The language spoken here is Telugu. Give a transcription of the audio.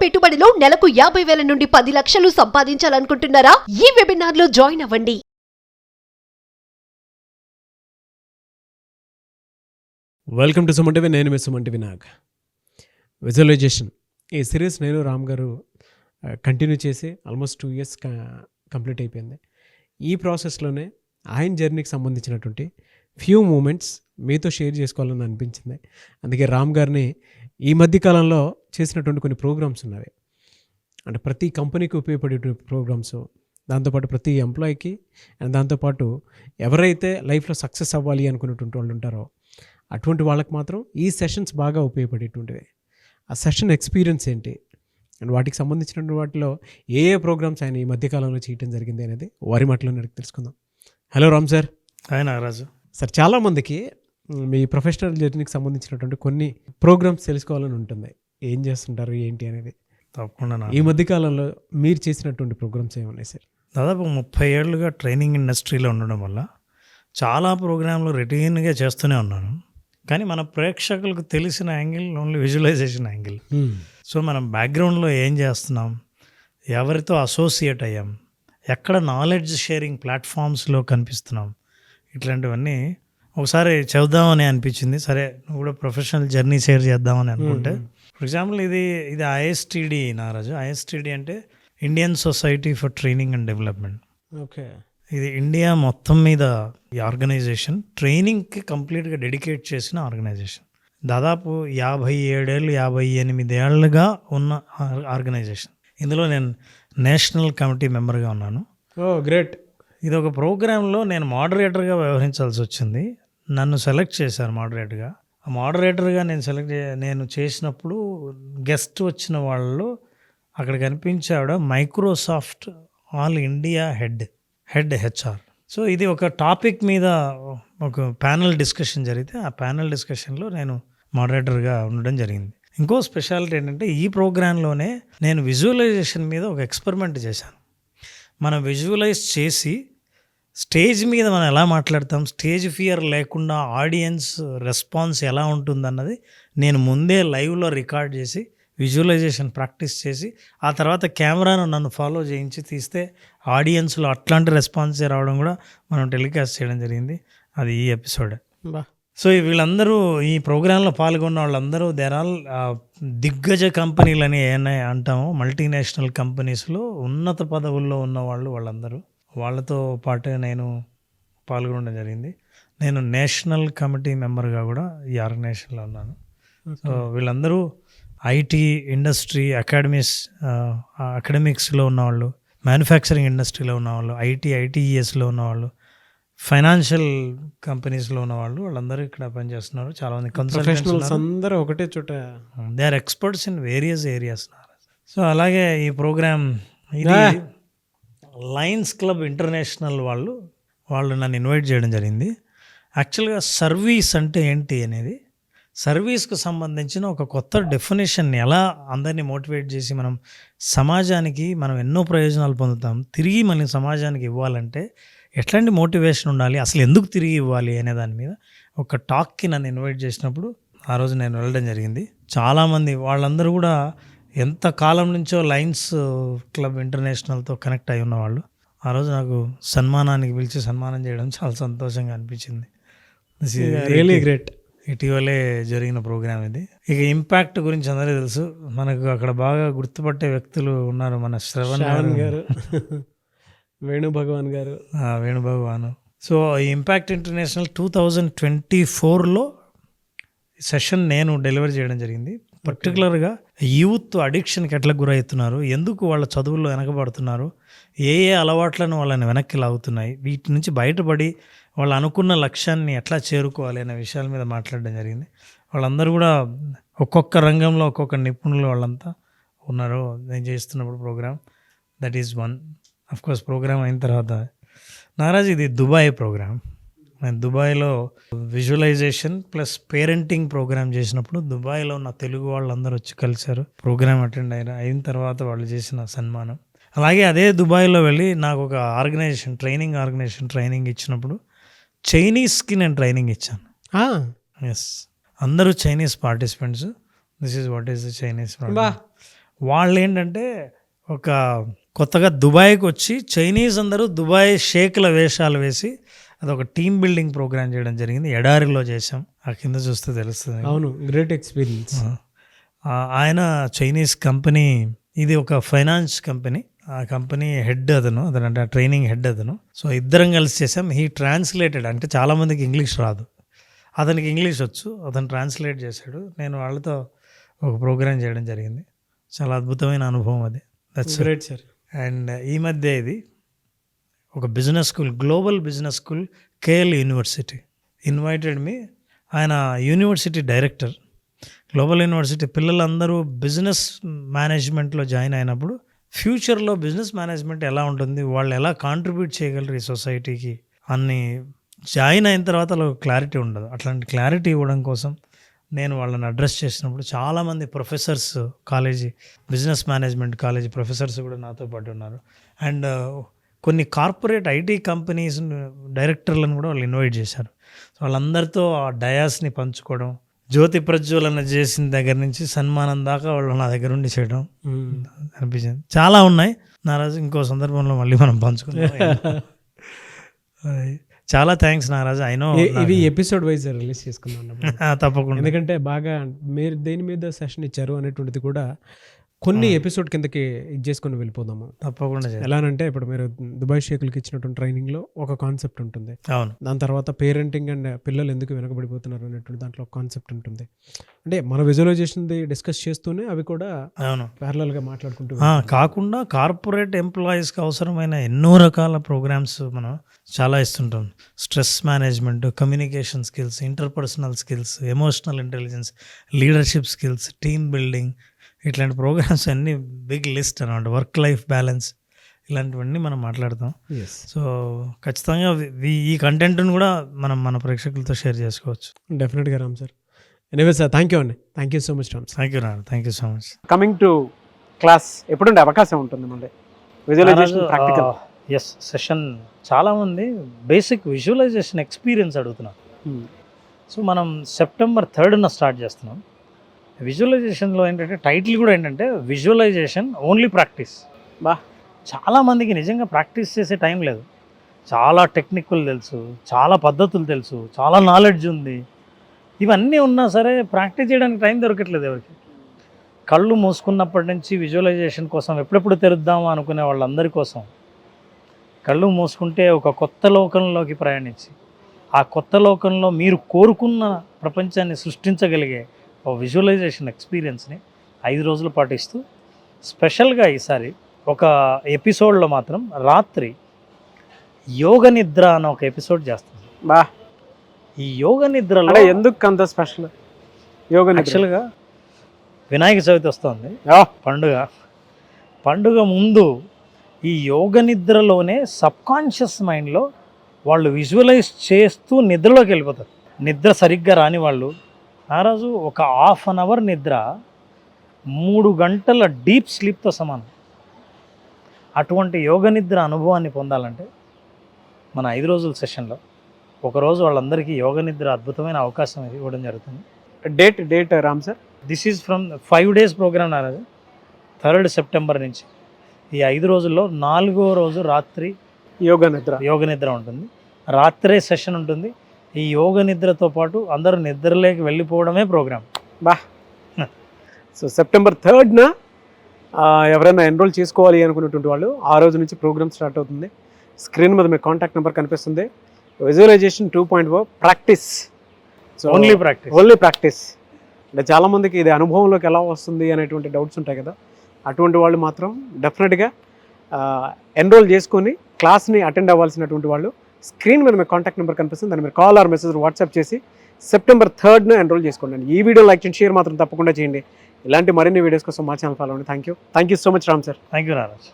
పెట్టుబడిలో నెలకు 50,000 నుండి 10 లక్షలు సంపాదించాలనుకుంటున్నారా? ఈ వెబినార్ లో జాయిన్ అవ్వండి. Welcome to Suman TV. నేను మీ సుమన్ టీవీ నాగ్. విజువలైజేషన్ ఈ సిరీస్ నేను రామ్ గారు కంటిన్యూ చేసి ఆల్మోస్ట్ 2 years కంప్లీట్ అయిపోయింది. ఈ ప్రాసెస్లోనే ఆయన జర్నీకి సంబంధించినటువంటి ఫ్యూ మూమెంట్స్ మీతో షేర్ చేసుకోవాలని అనిపించింది. అందుకే రామ్ గారిని ఈ మధ్యకాలంలో చేసినటువంటి కొన్ని ప్రోగ్రామ్స్ ఉన్నవి, అంటే ప్రతి కంపెనీకి ఉపయోగపడేటువంటి ప్రోగ్రామ్స్, దాంతోపాటు ప్రతి ఎంప్లాయీకి అండ్ దాంతోపాటు ఎవరైతే లైఫ్లో సక్సెస్ అవ్వాలి అనుకునేటువంటి వాళ్ళు ఉంటారో అటువంటి వాళ్ళకి మాత్రం ఈ సెషన్స్ బాగా ఉపయోగపడేటువంటివి. ఆ సెషన్ ఎక్స్పీరియన్స్ ఏంటి అండ్ వాటికి సంబంధించినటువంటి వాటిలో ఏ ప్రోగ్రామ్స్ ఆయన ఈ మధ్యకాలంలో చేయడం జరిగింది అనేది వారి మాటలో తెలుసుకుందాం. Hello Ram sir. Hi Nagaraju sir, చాలామందికి మీ ప్రొఫెషనల్ జర్నీకి సంబంధించినటువంటి కొన్ని ప్రోగ్రామ్స్ తెలుసుకోవాలని ఉంటుంది, ఏం చేస్తుంటారు ఏంటి అనేది. తప్పకుండా. ఈ మధ్యకాలంలో మీరు చేసినటువంటి ప్రోగ్రామ్స్ ఏమున్నాయి సార్? దాదాపు 30 ఏళ్ళుగా ట్రైనింగ్ ఇండస్ట్రీలో ఉండడం వల్ల చాలా ప్రోగ్రాంలు రొటీన్గా చేస్తూనే ఉన్నాను. కానీ మన ప్రేక్షకులకు తెలిసిన angle only visualisation angle. So మనం బ్యాక్గ్రౌండ్లో ఏం చేస్తున్నాం, ఎవరితో అసోసియేట్ అయ్యాం, ఎక్కడ నాలెడ్జ్ షేరింగ్ ప్లాట్ఫామ్స్లో కనిపిస్తున్నాం, ఇట్లాంటివన్నీ ఒకసారి చెబుదామని అనిపించింది. సరే, నువ్వు కూడా ప్రొఫెషనల్ జర్నీ షేర్ చేద్దామని అనుకుంటే, ఫర్ ఎగ్జాంపుల్ ఇది ఐఎస్టీడీ నాగరాజు. ఐఎస్టీడీ అంటే Indian society for training and development. Okay. ఇది ఇండియా మొత్తం మీద ఈ ఆర్గనైజేషన్ ట్రైనింగ్కి కంప్లీట్గా డెడికేట్ చేసిన ఆర్గనైజేషన్. దాదాపు 57-58 ఏళ్ళుగా ఉన్న ఆర్గనైజేషన్. ఇందులో నేను నేషనల్ కమిటీ మెంబర్గా ఉన్నాను. ఓ గ్రేట్. ఇది ఒక ప్రోగ్రాంలో నేను మోడరేటర్గా వ్యవహరించాల్సి వచ్చింది. నన్ను సెలెక్ట్ చేశారు మోడరేటర్గా. ఆ మోడరేటర్గా నేను చేసినప్పుడు గెస్ట్ వచ్చిన వాళ్ళు అక్కడ కనిపించే ఆవిడ Microsoft all India head HR. So ఇది ఒక టాపిక్ మీద ఒక ప్యానల్ డిస్కషన్ జరిగితే ఆ ప్యానల్ డిస్కషన్లో నేను మోడరేటర్గా ఉండడం జరిగింది. ఇంకో స్పెషాలిటీ ఏంటంటే ఈ ప్రోగ్రాంలోనే నేను విజువలైజేషన్ మీద ఒక ఎక్స్పెరిమెంట్ చేశాను. మనం విజువలైజ్ చేసి స్టేజ్ మీద మనం ఎలా మాట్లాడతాం, స్టేజ్ ఫియర్ లేకుండా ఆడియన్స్ రెస్పాన్స్ ఎలా ఉంటుందన్నది నేను ముందే లైవ్లో రికార్డ్ చేసి విజువలైజేషన్ ప్రాక్టీస్ చేసి ఆ తర్వాత కెమెరాను నన్ను ఫాలో చేయించి తీస్తే ఆడియన్స్లో అట్లాంటి రెస్పాన్సే రావడం కూడా మనం టెలికాస్ట్ చేయడం జరిగింది. అది ఈ ఎపిసోడ్. సో వీళ్ళందరూ ఈ ప్రోగ్రాంలో పాల్గొన్న వాళ్ళందరూ దేర్ ఆల్ దిగ్గజ కంపెనీలని ఏమైనా అంటామో, మల్టీనేషనల్ కంపెనీస్లో ఉన్నత పదవుల్లో ఉన్న వాళ్ళందరూ. వాళ్ళతో పాటే నేను పాల్గొనడం జరిగింది. నేను నేషనల్ కమిటీ మెంబర్గా కూడా ఈ ఆర్గనైజేషన్లో ఉన్నాను. సో వీళ్ళందరూ ఐటీ ఇండస్ట్రీ, అకాడమిక్స్లో ఉన్నవాళ్ళు, మ్యానుఫ్యాక్చరింగ్ ఇండస్ట్రీలో ఉన్నవాళ్ళు, ఐటీఈఎస్లో ఉన్నవాళ్ళు, ఫైనాన్షియల్ కంపెనీస్లో ఉన్నవాళ్ళు, వాళ్ళందరూ ఇక్కడ పనిచేస్తున్నారు. చాలామంది కన్సల్టెంట్స్ అందరూ ఒకటే చోట. They are experts in various areas. So అలాగే ఈ ప్రోగ్రామ్ ఇది లయన్స్ క్లబ్ ఇంటర్నేషనల్ వాళ్ళు నన్ను ఇన్వైట్ చేయడం జరిగింది. యాక్చువల్గా సర్వీస్ అంటే ఏంటి అనేది, సర్వీస్కు సంబంధించిన ఒక కొత్త డెఫినేషన్ని ఎలా అందరినీ మోటివేట్ చేసి సమాజానికి మనం ఎన్నో ప్రయోజనాలు పొందుతాం, తిరిగి మన సమాజానికి ఇవ్వాలంటే ఎట్లాంటి మోటివేషన్ ఉండాలి, అసలు ఎందుకు తిరిగి ఇవ్వాలి అనే దాని మీద ఒక టాక్కి నన్ను ఇన్వైట్ చేసినప్పుడు ఆ రోజు నేను వెళ్ళడం జరిగింది. చాలామంది వాళ్ళందరూ కూడా ఎంత కాలం నుంచో లయన్స్ క్లబ్ ఇంటర్నేషనల్తో కనెక్ట్ అయి ఉన్నవాళ్ళు. ఆ రోజు నాకు సన్మానానికి పిలిచి సన్మానం చేయడం చాలా సంతోషంగా అనిపించింది. Really great. ఇటీవలే జరిగిన ప్రోగ్రామ్ ఇది. ఇక ఇంపాక్ట్ గురించి అందరికీ తెలుసు. మనకు అక్కడ బాగా గుర్తుపట్టే వ్యక్తులు ఉన్నారు. మన శ్రవణ్ గారు, వేణుభగవాన్ గారు. వేణుభగవాన్. సో ఈ ఇంపాక్ట్ ఇంటర్నేషనల్ 2024లో సెషన్ నేను డెలివరీ చేయడం జరిగింది. పర్టికులర్గా యూత్ అడిక్షన్కి ఎట్లా గురవుతున్నారు, ఎందుకు వాళ్ళ చదువుల్లో వెనకబడుతున్నారు, ఏ అలవాట్లను వాళ్ళని వెనక్కి లాగుతున్నాయి, వీటి నుంచి బయటపడి వాళ్ళు అనుకున్న లక్ష్యాన్ని ఎట్లా చేరుకోవాలి అనే విషయాల మీద మాట్లాడడం జరిగింది. వాళ్ళందరూ కూడా ఒక్కొక్క రంగంలో ఒక్కొక్క నిపుణులు వాళ్ళంతా ఉన్నారు. నేను చేస్తున్నప్పుడు programme that is one. Of course programme అయిన తర్వాత నాగరాజ్ ఇది దుబాయ్ ప్రోగ్రామ్. నేను దుబాయ్లో విజువలైజేషన్ ప్లస్ పేరెంటింగ్ ప్రోగ్రామ్ చేసినప్పుడు దుబాయ్లో ఉన్న తెలుగు వాళ్ళందరూ వచ్చి కలిశారు. ప్రోగ్రామ్ అటెండ్ అయిన తర్వాత వాళ్ళు చేసిన సన్మానం. అలాగే అదే దుబాయ్లో వెళ్ళి నాకు ఒక ట్రైనింగ్ ఇచ్చినప్పుడు చైనీస్కి నేను ట్రైనింగ్ ఇచ్చాను. ఎస్, అందరూ Chinese participants. This is what is the Chinese. వాళ్ళు ఏంటంటే ఒక కొత్తగా దుబాయ్కి వచ్చి చైనీస్ అందరూ దుబాయ్ షేక్ల వేషాలు వేసి అదొక టీమ్ బిల్డింగ్ ప్రోగ్రామ్ చేయడం జరిగింది. ఎడారిలో చేసాం. ఆ కింద చూస్తే తెలుస్తుంది. అవును, గ్రేట్ ఎక్స్పీరియన్స్. ఆయన చైనీస్ కంపెనీ, ఇది ఒక ఫైనాన్స్ కంపెనీ. ఆ కంపెనీ హెడ్ అతను అంటే ట్రైనింగ్ హెడ్ అతను. సో ఇద్దరం కలిసి చేసాం. హీ ట్రాన్స్లేటెడ్, అంటే చాలామందికి ఇంగ్లీష్ రాదు, అతనికి ఇంగ్లీష్ వచ్చు, అతను ట్రాన్స్లేట్ చేశాడు. నేను వాళ్ళతో ఒక ప్రోగ్రామ్ చేయడం జరిగింది. చాలా అద్భుతమైన అనుభవం అది. That's great sir. అండ్ ఈ మధ్య ఇది ఒక business school, global business school, KL university invited me. ఆయన యూనివర్సిటీ డైరెక్టర్. గ్లోబల్ యూనివర్సిటీ పిల్లలందరూ బిజినెస్ మేనేజ్మెంట్లో జాయిన్ అయినప్పుడు ఫ్యూచర్లో బిజినెస్ మేనేజ్మెంట్ ఎలా ఉంటుంది, వాళ్ళు ఎలా కాంట్రిబ్యూట్ చేయగలరు ఈ సొసైటీకి అన్ని జాయిన్ అయిన తర్వాత వాళ్ళకి క్లారిటీ ఉండదు. అట్లాంటి క్లారిటీ ఇవ్వడం కోసం నేను వాళ్ళని అడ్రస్ చేసినప్పుడు చాలామంది professors, college business management college professors కూడా నాతో పాటు ఉన్నారు. అండ్ కొన్ని కార్పొరేట్ ఐటీ కంపెనీస్ డైరెక్టర్లను కూడా వాళ్ళు ఇన్వైట్ చేశారు. సో వాళ్ళందరితో ఆ డయాస్ని పంచుకోవడం, జ్యోతి ప్రజ్వలన చేసిన దగ్గర నుంచి సన్మానం దాకా వాళ్ళు నా దగ్గర ఉండి చేయడం అనిపించింది. చాలా ఉన్నాయి నారాజు, ఇంకో సందర్భంలో మళ్ళీ మనం పంచుకుందాం. చాలా థ్యాంక్స్ నారాజు. అయినో ఇవి ఎపిసోడ్ వైజ్ రిలీజ్ చేసుకుందాం తప్పకుండా, ఎందుకంటే బాగా మీరు దేని మీద సెషన్ ఇచ్చారు అనేటువంటిది కూడా కొన్ని ఎపిసోడ్ కిందకి ఇది చేసుకొని వెళ్ళిపోదాము. తప్పకుండా. ఎలానంటే ఇప్పుడు మీరు దుబాయ్ షేకులకి ఇచ్చినటువంటి ట్రైనింగ్లో ఒక కాన్సెప్ట్ ఉంటుంది. అవును. దాని తర్వాత పేరెంటింగ్ అండ్ పిల్లలు ఎందుకు వెనకబడిపోతున్నారు అనేటువంటి దాంట్లో ఒక కాన్సెప్ట్ ఉంటుంది. అంటే మన విజువలైజేషన్ది డిస్కస్ చేస్తూనే అవి కూడా అవును ప్యారలల్గా మాట్లాడుకుంటూ కాకుండా కార్పొరేట్ ఎంప్లాయీస్కి అవసరమైన ఎన్నో రకాల ప్రోగ్రామ్స్ మనం చాలా ఇస్తుంటాం. Stress management, communication skills, interpersonal skills, emotional intelligence, leadership skills, team building, ఇట్లాంటి ప్రోగ్రామ్స్ అన్నీ బిగ్ లిస్ట్ అన్నమాట. వర్క్ లైఫ్ బ్యాలెన్స్, ఇలాంటివన్నీ మనం మాట్లాడతాం. సో ఖచ్చితంగా ఈ కంటెంట్ను కూడా మనం మన ప్రేక్షకులతో షేర్ చేసుకోవచ్చు. డెఫినెట్గా Ram sir. Anyway sir, thank you అండి. Thank you so much Ram. Thank you నాన్న, thank you so much. Coming to class ఎప్పుడుండే అవకాశం ఉంటుంది మళ్ళీ విజువలైజేషన్ ప్రాక్టికల్? ఎస్, సెషన్ చాలామంది బేసిక్ విజువలైజేషన్ ఎక్స్పీరియన్స్ అడుగుతున్నారు. సో మనం సెప్టెంబర్ 3న స్టార్ట్ చేస్తున్నాం. విజువలైజేషన్లో ఏంటంటే టైటిల్ కూడా ఏంటంటే విజువలైజేషన్ ఓన్లీ ప్రాక్టీస్. చాలామందికి నిజంగా ప్రాక్టీస్ చేసే టైం లేదు. చాలా టెక్నిక్లు తెలుసు, చాలా పద్ధతులు తెలుసు, చాలా నాలెడ్జ్ ఉంది, ఇవన్నీ ఉన్నా సరే ప్రాక్టీస్ చేయడానికి టైం దొరకట్లేదు ఎవరికి. కళ్ళు మూసుకున్నప్పటి నుంచి విజువలైజేషన్ కోసం ఎప్పుడెప్పుడు తెరుద్దామా అనుకునే వాళ్ళందరి కోసం కళ్ళు మూసుకుంటే ఒక కొత్త లోకంలోకి ప్రయాణించి ఆ కొత్త లోకంలో మీరు కోరుకున్న ప్రపంచాన్ని సృష్టించగలిగే ఒక విజువలైజేషన్ ఎక్స్పీరియన్స్ని 5 రోజులు పాటిస్తూ స్పెషల్గా ఈసారి ఒక ఎపిసోడ్లో మాత్రం రాత్రి యోగ నిద్ర అనే ఒక ఎపిసోడ్ చేస్తుంది. ఈ యోగ నిద్రలో ఎందుకు అంత స్పెషల్? యోగ యాక్చువల్గా వినాయక చవితి వస్తుంది, పండుగ ముందు ఈ యోగ నిద్రలోనే సబ్కాన్షియస్ మైండ్లో వాళ్ళు విజువలైజ్ చేస్తూ నిద్రలోకి వెళ్ళిపోతారు. నిద్ర సరిగ్గా రాని వాళ్ళు ఆ రోజు ఒక ½ అన్ అవర్ నిద్ర 3 గంటల డీప్ స్లీప్తో సమానం. అటువంటి యోగ నిద్ర అనుభవాన్ని పొందాలంటే మన 5 రోజుల సెషన్లో ఒకరోజు వాళ్ళందరికీ యోగ నిద్ర అద్భుతమైన అవకాశం ఇవ్వడం జరుగుతుంది. Date Ram sir? This is from 5 days programme నారాజు. 3rd September నుంచి ఈ 5 రోజుల్లో 4వ రోజు రాత్రి యోగ నిద్ర ఉంటుంది. రాత్రే సెషన్ ఉంటుంది. ఈ యోగ నిద్రతో పాటు అందరూ నిద్రలోకి వెళ్ళిపోవడమే ప్రోగ్రామ్. సో September 3న ఎవరైనా ఎన్రోల్ చేసుకోవాలి అనుకున్నటువంటి వాళ్ళు ఆ రోజు నుంచి ప్రోగ్రామ్ స్టార్ట్ అవుతుంది. స్క్రీన్ మీద మీ కాంటాక్ట్ నెంబర్ కనిపిస్తుంది. Visualisation 2.0 practice, only practice. అంటే చాలామందికి ఇది అనుభవంలోకి ఎలా వస్తుంది అనేటువంటి డౌట్స్ ఉంటాయి కదా, అటువంటి వాళ్ళు మాత్రం డెఫినెట్గా ఎన్రోల్ చేసుకొని క్లాస్ని అటెండ్ అవ్వాల్సినటువంటి వాళ్ళు స్క్రీన్ మీద మీ కాంటాక్ట్ నెంబర్ కనిపిస్తుంది. దాన్ని మీరు కాల్ ఆర్ మెసేజ్ వాట్సాప్ చేసి September 3న ఎన్రోల్ చేసుకోండి. ఈ వీడియో లైక్ చేయండి, షేర్ మాత్రం తప్పకుండా చేయండి. ఇలాంటి మరిన్ని వీడియోస్ కోసం మా ఛానల్ ఫాలో అవ్వండి. Thank you so much Ram sir. Thank you Naraj.